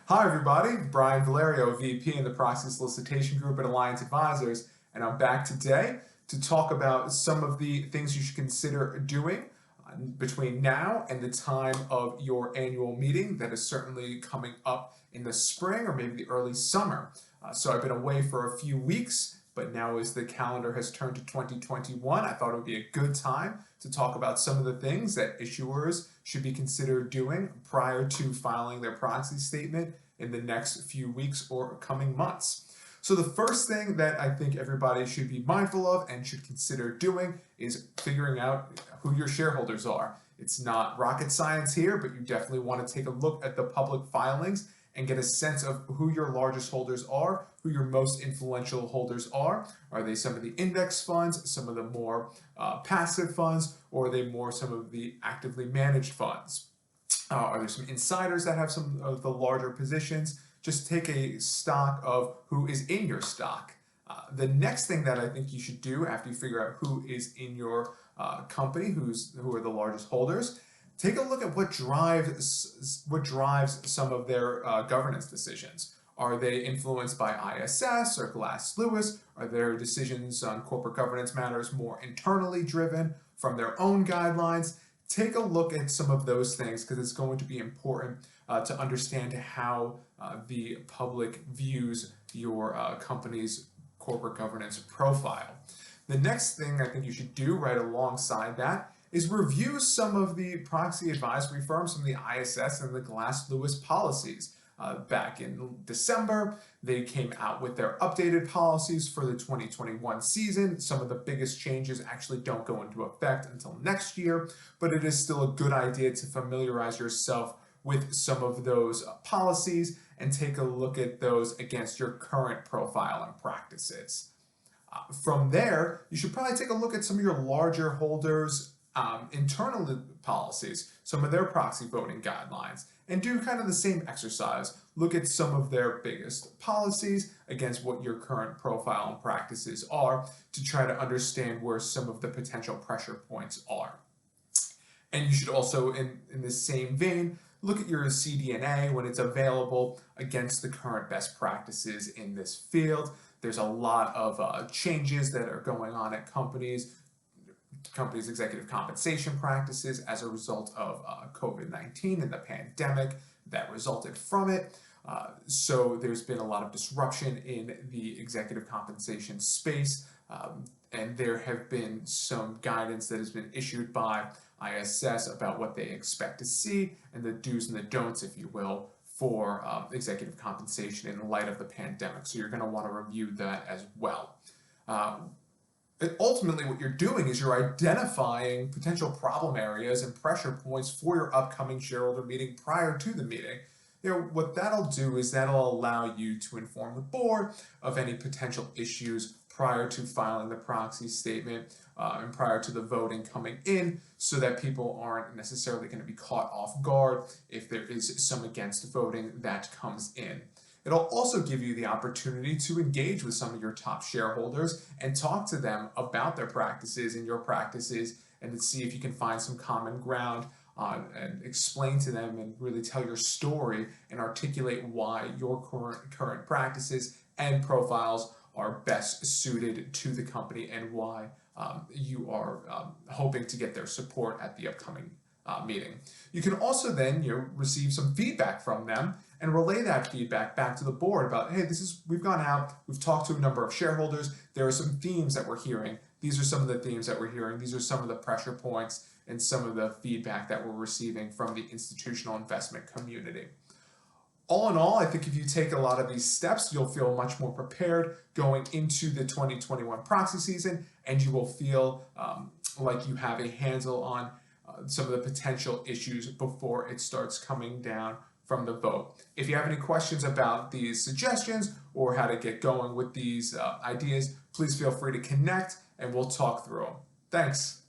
Hi everybody, Brian Valerio, VP in the Proxy Solicitation Group at Alliance Advisors, and I'm back today to talk about some of the things you should consider doing between now and the time of your annual meeting that is certainly coming up in the spring or maybe the early summer. So I've been away for a few weeks, but now as the calendar has turned to 2021, I thought it would be a good time to talk about some of the things that issuers should be considered doing prior to filing their proxy statement in the next few weeks or coming months. So the first thing that I think everybody should be mindful of and should consider doing is figuring out who your shareholders are. It's not rocket science here, but you definitely want to take a look at the public filings and get a sense of who your largest holders are, who your most influential holders are. Are they some of the index funds, some of the more passive funds, or are they more some of the actively managed funds? Are there some insiders that have some of the larger positions? Just take a stock of who is in your stock. The next thing that I think you should do after you figure out who is in your company, who are the largest holders, take a look at what drives some of their governance decisions. Are they influenced by ISS or Glass Lewis? Are their decisions on corporate governance matters more internally driven from their own guidelines? Take a look at some of those things because it's going to be important to understand how the public views your company's corporate governance profile. The next thing I think you should do right alongside that is review some of the proxy advisory firms, some of the ISS and the Glass Lewis policies. Back in December, they came out with their updated policies for the 2021 season. Some of the biggest changes actually don't go into effect until next year, but it is still a good idea to familiarize yourself with some of those policies and take a look at those against your current profile and practices. From there, you should probably take a look at some of your larger holders' internal policies, some of their proxy voting guidelines, and do kind of the same exercise. Look at some of their biggest policies against what your current profile and practices are to try to understand where some of the potential pressure points are. And you should also, in the same vein, look at your CDNA when it's available against the current best practices in this field. There's a lot of changes that are going on at companies' executive compensation practices as a result of COVID-19 and the pandemic that resulted from it. So there's been a lot of disruption in the executive compensation space, and there have been some guidance that has been issued by ISS about what they expect to see and the do's and the don'ts, if you will, for executive compensation in light of the pandemic. So you're going to want to review that as well. Ultimately, what you're doing is you're identifying potential problem areas and pressure points for your upcoming shareholder meeting prior to the meeting. What that'll do is that'll allow you to inform the board of any potential issues prior to filing the proxy statement and prior to the voting coming in, so that people aren't necessarily going to be caught off guard if there is some against voting that comes in. It'll also give you the opportunity to engage with some of your top shareholders and talk to them about their practices and your practices, and to see if you can find some common ground and explain to them and really tell your story and articulate why your current practices and profiles are best suited to the company and why you are hoping to get their support at the upcoming meeting. You can also then receive some feedback from them and relay that feedback back to the board about, hey, we've gone out, we've talked to a number of shareholders, there are some themes that we're hearing, these are some of the themes that we're hearing, these are some of the pressure points and some of the feedback that we're receiving from the institutional investment community. All in all, I think if you take a lot of these steps, you'll feel much more prepared going into the 2021 proxy season, and you will feel like you have a handle on some of the potential issues before it starts coming down from the vote. If you have any questions about these suggestions or how to get going with these ideas, please feel free to connect and we'll talk through them. Thanks.